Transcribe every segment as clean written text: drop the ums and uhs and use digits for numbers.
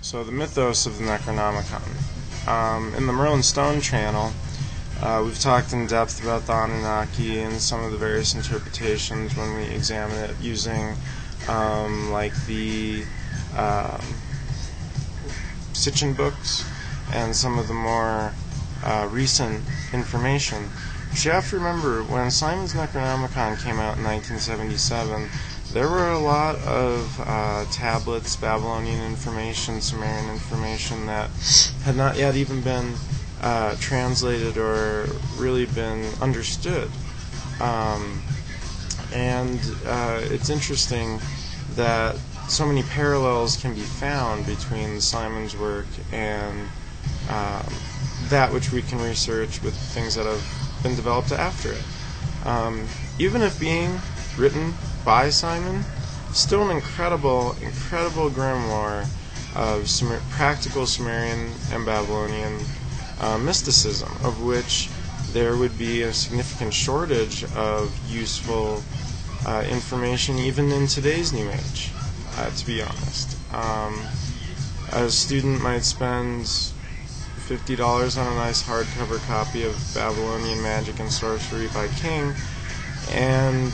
So the mythos of the Necronomicon. In the Merlyn Stone channel, we've talked in depth about the ANUNAKI and some of the various interpretations when we examine it using like the Sitchin books and some of the more recent information. But you have to remember, when Simon's Necronomicon came out in 1977, there were a lot of tablets, Babylonian information, Sumerian information that had not yet even been translated or really been understood. And it's interesting that so many parallels can be found between Simon's work and that which we can research with things that have been developed after it. Even if being written by Simon, still an incredible grimoire of practical Sumerian and Babylonian mysticism, of which there would be a significant shortage of useful information even in today's New Age, to be honest. A student might spend $50 on a nice hardcover copy of Babylonian Magic and Sorcery by King, and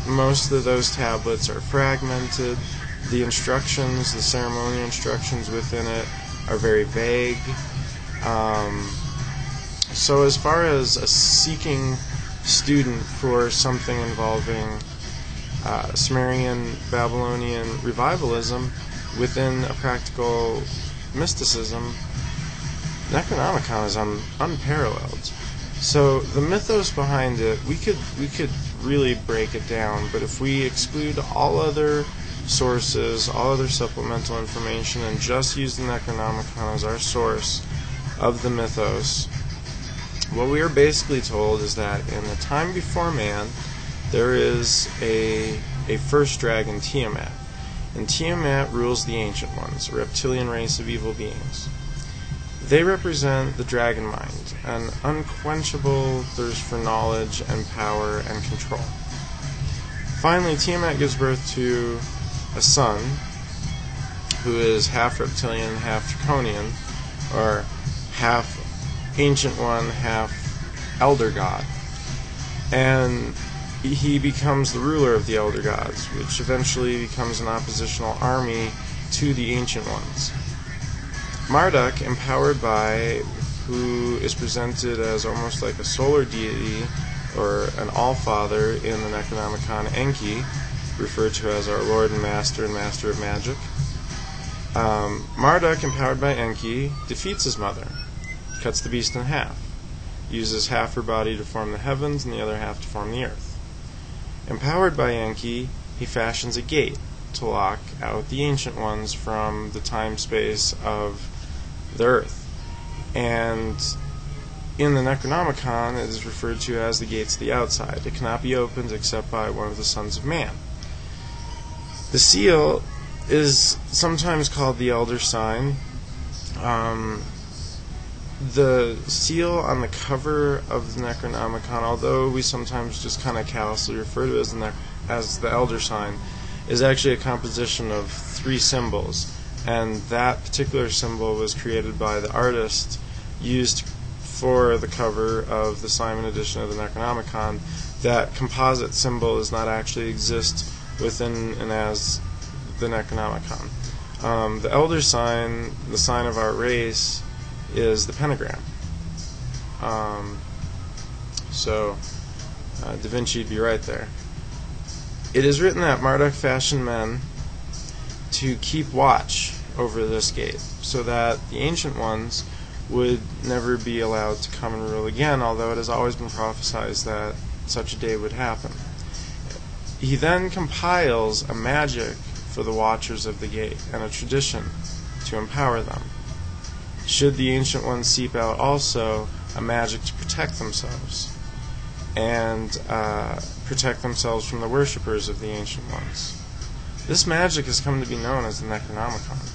most of those tablets are fragmented. The instructions, the ceremonial instructions within it, are very vague. So as far as a seeking student for something involving Sumerian Babylonian revivalism within a practical mysticism, Necronomicon is unparalleled. So the mythos behind it, we could really break it down, but if we exclude all other sources, all other supplemental information, and just use the Necronomicon as our source of the mythos, what we are basically told is that in the time before man, there is a first dragon, TIAMAT. And TIAMAT rules the Ancient Ones, a reptilian race of evil beings. They represent the dragon mind, an unquenchable thirst for knowledge and power and control. Finally, Tiamat gives birth to a son who is half reptilian, half draconian, or half ancient one, half elder god. And he becomes the ruler of the elder gods, which eventually becomes an oppositional army to the ancient ones. Marduk, empowered by, who is presented as almost like a solar deity or an all-father in the Necronomicon, ENKI, referred to as our Lord and Master of Magic. Marduk, empowered by ENKI, defeats his mother, cuts the beast in half, uses half her body to form the heavens and the other half to form the earth. Empowered by ENKI, he fashions a gate to lock out the Ancient Ones from the time-space of the earth. And in the Necronomicon, it is referred to as the gates of the outside. It cannot be opened except by one of the sons of man. The seal is sometimes called the elder sign. The seal on the cover of the Necronomicon, although we sometimes just kind of callously refer to it as the elder sign, is actually a composition of 3 symbols. And that particular symbol was created by the artist used for the cover of the Simon edition of the Necronomicon. That composite symbol does not actually exist within and as the Necronomicon. The elder sign, the sign of our race, is the pentagram. So Da Vinci'd be right there. It is written that Marduk fashioned men to keep watch over this gate, so that the Ancient Ones would never be allowed to come and rule again, although it has always been prophesied that such a day would happen. He then compiles a magic for the watchers of the gate, and a tradition to empower them. Should the Ancient Ones seep out also, a magic to protect themselves, and protect themselves from the worshippers of the Ancient Ones. This magic has come to be known as the Necronomicon.